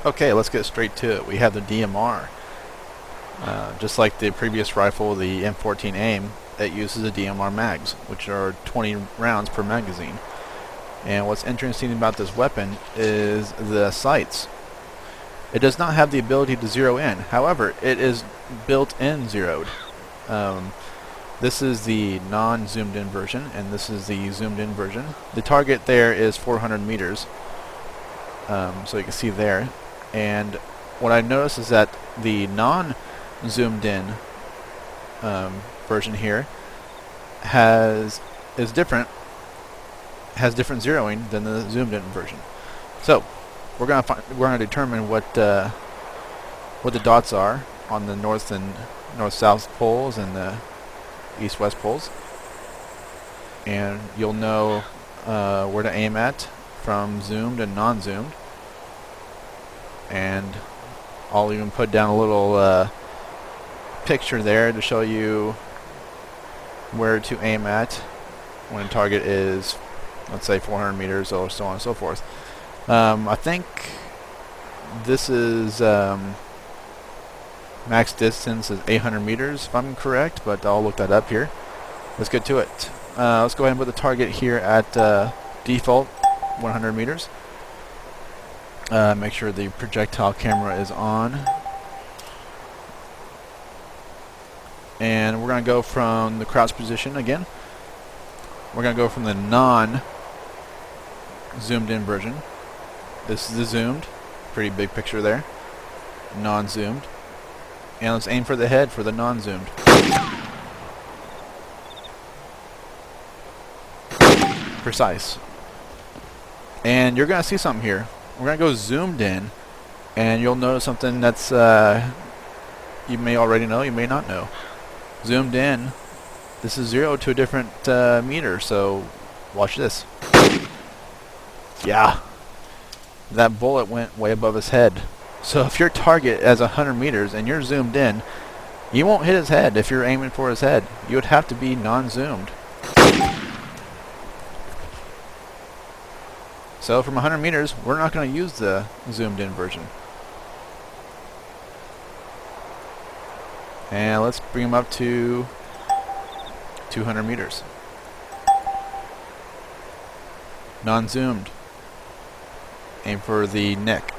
Okay, let's get straight to it. We have the DMR. Just like the previous rifle, the M14 AIM, it uses the DMR mags, which are 20 rounds per magazine. And what's interesting about this weapon is the sights. It does not have the ability to zero in. However, it is built-in zeroed. This is the non-zoomed in version, and this is the zoomed in version. The target there is 400 meters, so you can see there. And what I noticed is that the non-zoomed in version here has different zeroing than the zoomed in version. So we're gonna determine what the dots are on the north and north-south poles and the east-west poles, and you'll know where to aim at from zoomed and non-zoomed. And I'll even put down a little picture there to show you where to aim at when a target is, let's say, 400 meters or so on and so forth. I think this is max distance is 800 meters if I'm correct, but I'll look that up here. Let's get to it. Let's go ahead and put the target here at default 100 meters. Make sure the projectile camera is on. And we're going to go from the crouch position again. We're going to go from the non-zoomed in version. This is the zoomed. Pretty big picture there. Non-zoomed. And let's aim for the head for the non-zoomed. Precise. And you're going to see something here. We're going to go zoomed in, and you'll notice something that's you may already know, you may not know. Zoomed in, this is 0 to a different meter, so watch this. Yeah, that bullet went way above his head. So if your target is 100 meters and you're zoomed in, you won't hit his head if you're aiming for his head. You would have to be non-zoomed. So from 100 meters, we're not going to use the zoomed in version. And let's bring him up to 200 meters. Non-zoomed. Aim for the neck.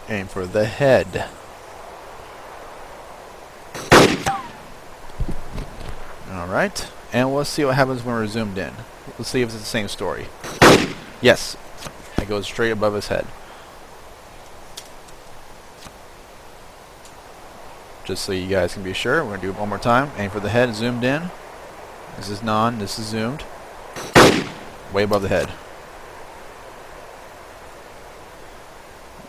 Aim for the head. Alright. And we'll see what happens when we're zoomed in. Let's see if it's the same story. Yes. It goes straight above his head. Just so you guys can be sure, we're going to do it one more time. Aim for the head, zoomed in. This is non, this is zoomed. Way above the head.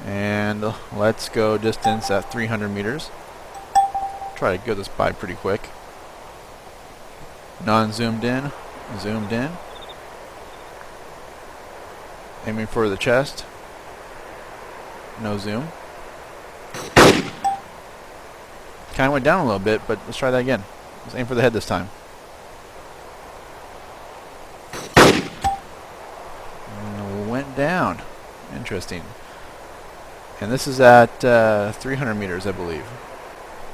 And let's go distance at 300 meters. Try to get this by pretty quick. Non-zoomed in, zoomed in. Aiming for the chest. No zoom. Kind of went down a little bit, but let's try that again. Let's aim for the head this time. Went down. Interesting. And this is at 300 meters, I believe.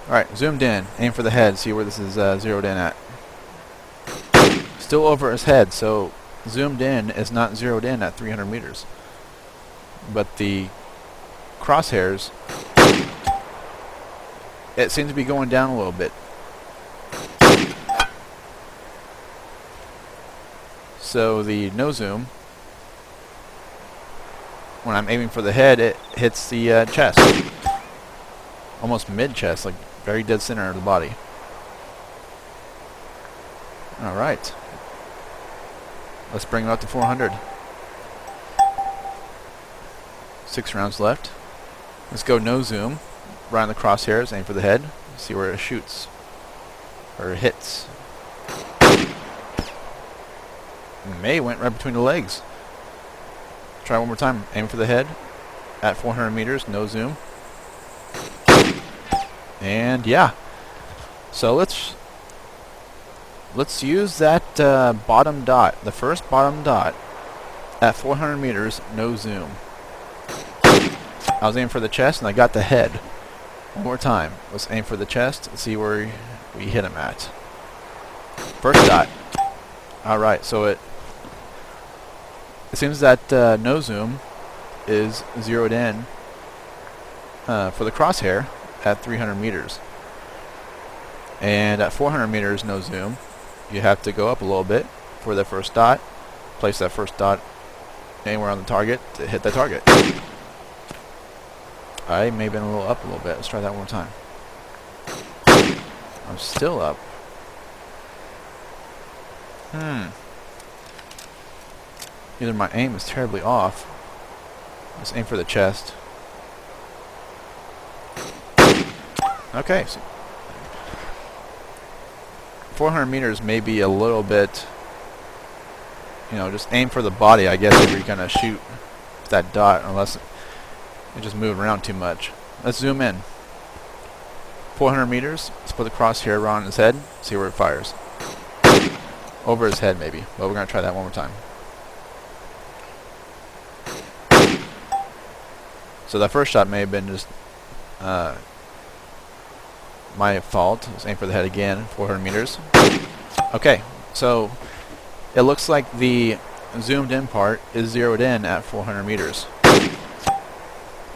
Alright, zoomed in. Aim for the head. See where this is zeroed in at. Still over his head, so zoomed in is not zeroed in at 300 meters. But the crosshairs, it seems to be going down a little bit. So the no zoom, when I'm aiming for the head, it hits the chest. Almost mid-chest, like very dead center of the body. Alright. Let's bring it up to 400. 6 rounds left. Let's go no zoom. Right on the crosshairs, aim for the head. See where it shoots. Or hits. May went right between the legs. Try one more time. Aim for the head. At 400 meters, no zoom. And yeah. So let's use that bottom dot, the first bottom dot, at 400 meters, no zoom. I was aiming for the chest and I got the head. One more time. Let's aim for the chest and see where we hit him at. First dot. Alright, so it seems that no zoom is zeroed in for the crosshair at 300 meters. And at 400 meters, no zoom. You have to go up a little bit for the first dot. Place that first dot anywhere on the target to hit the target. I may have been a little up a little bit. Let's try that one more time. I'm still up. Either my aim is terribly off. Let's aim for the chest. Okay. So 400 meters may be a little bit, you know, just aim for the body, I guess, if you're going to shoot that dot, unless it just move around too much. Let's zoom in. 400 meters. Let's put the crosshair around his head, see where it fires. Over his head, maybe. But we're going to try that one more time. So that first shot may have been just my fault. Let's aim for the head again. 400 meters. Okay, so it looks like the zoomed in part is zeroed in at 400 meters.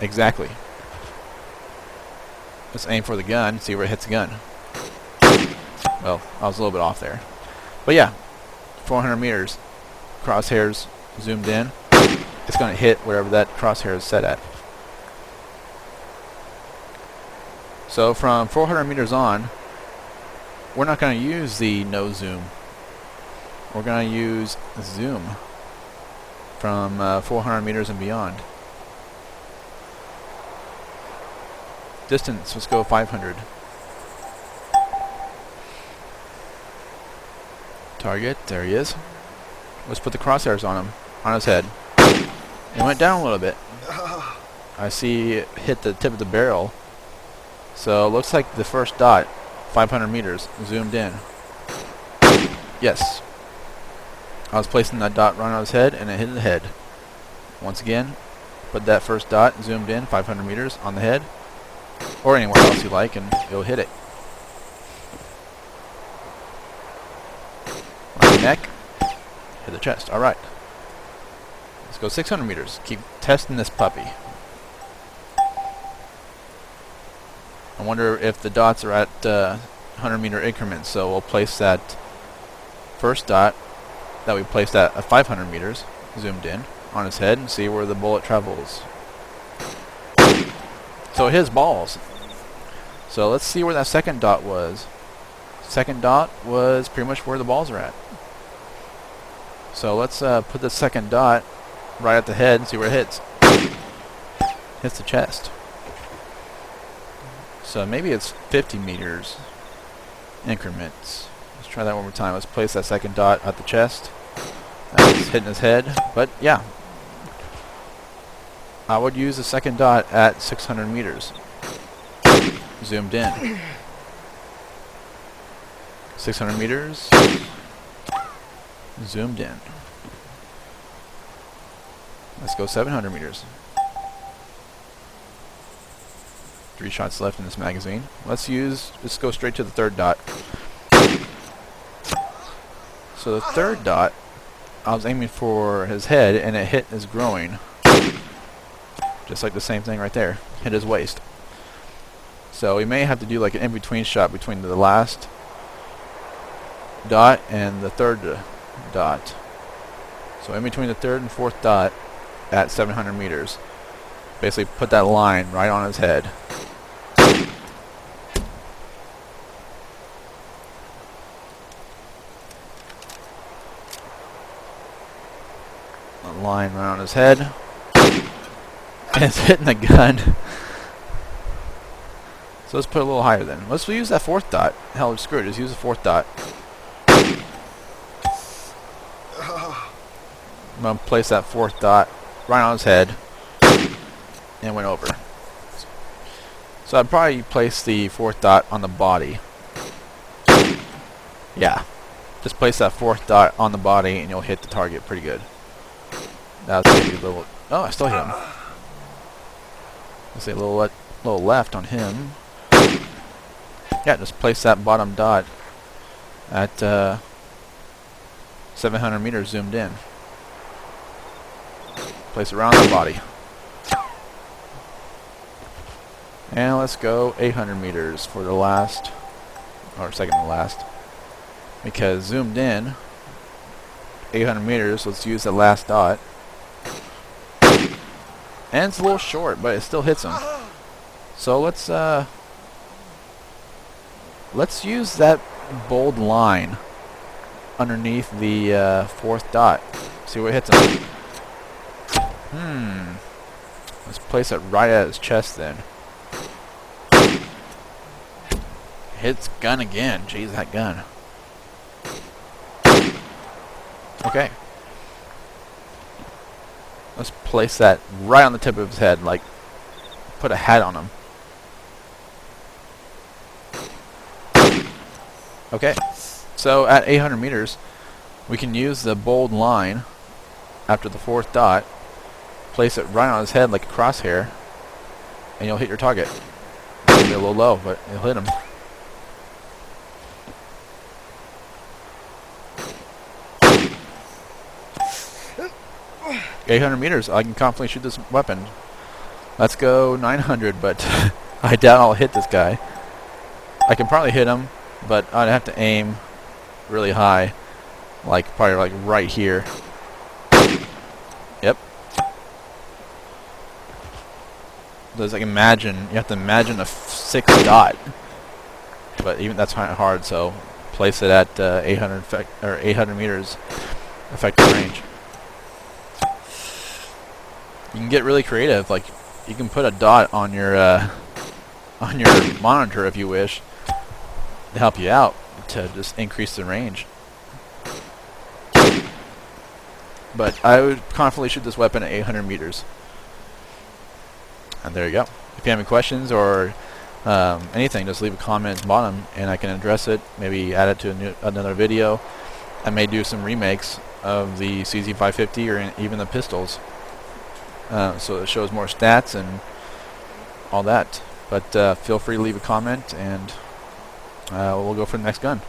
Exactly. Let's aim for the gun, see where it hits the gun. Well, I was a little bit off there. But yeah, 400 meters. Crosshairs zoomed in. It's going to hit wherever that crosshair is set at. So from 400 meters on, we're not going to use the no zoom. We're going to use zoom from 400 meters and beyond. Distance, let's go 500. Target, there he is. Let's put the crosshairs on him, on his head. It went down a little bit. I see it hit the tip of the barrel. So it looks like the first dot, 500 meters, zoomed in. Yes. I was placing that dot right on his head and it hit the head. Once again, put that first dot zoomed in 500 meters on the head. Or anywhere else you like, and it'll hit it. On the neck, hit the chest. Alright. Let's go 600 meters. Keep testing this puppy. I wonder if the dots are at 100 meter increments, so we'll place that first dot that we placed at 500 meters, zoomed in, on his head, and see where the bullet travels. So it hits balls. So let's see where that second dot was. Second dot was pretty much where the balls are at. So let's put the second dot right at the head and see where it hits. Hits the chest. So maybe it's 50 meters increments. Let's try that one more time. Let's place that second dot at the chest. That's hitting his head. But yeah, I would use the second dot at 600 meters. Zoomed in. 600 meters. Zoomed in. Let's go 700 meters. 3 shots left in this magazine. Let's go straight to the third dot. So the third dot, I was aiming for his head and it hit his groin. Just like the same thing right there. Hit his waist. So we may have to do like an in-between shot between the last dot and the third dot. So in between the third and fourth dot at 700 meters. Basically put that line right on his head. A line right on his head. And it's hitting the gun. So let's put it a little higher then. Let's use that fourth dot. Hell, screw it. Just use the fourth dot. I'm going to place that fourth dot right on his head. And went over. So I'd probably place the fourth dot on the body. Yeah. Just place that fourth dot on the body and you'll hit the target pretty good. That was maybe a little. Oh, I still hit him. Let's say a little left on him. Yeah, just place that bottom dot at 700 meters zoomed in. Place it around the body. And let's go 800 meters for the last, or second to last. Because zoomed in, 800 meters, let's use the last dot. And it's a little short, but it still hits him. So let's use that bold line underneath the fourth dot. See what hits him. Let's place it right at his chest then. Hits gun again. Jeez, that gun. Okay. Let's place that right on the tip of his head, like put a hat on him. Okay. So at 800 meters, we can use the bold line after the fourth dot, place it right on his head like a crosshair, and you'll hit your target. It'll be a little low, but you'll hit him. 800 meters, I can confidently shoot this weapon. Let's go 900, but I doubt I'll hit this guy. I can probably hit him, but I'd have to aim really high, like probably like right here. Yep. There's like you have to imagine a 6 dot, but even that's hard. So place it at 800 meters effective range. You can get really creative. Like you can put a dot on your monitor if you wish to help you out to just increase the range. But I would confidently shoot this weapon at 800 meters. And there you go. If you have any questions or anything, just leave a comment at the bottom and I can address it. Maybe add it to another video. I may do some remakes of the CZ550 or even the pistols. So it shows more stats and all that. But feel free to leave a comment and we'll go for the next gun.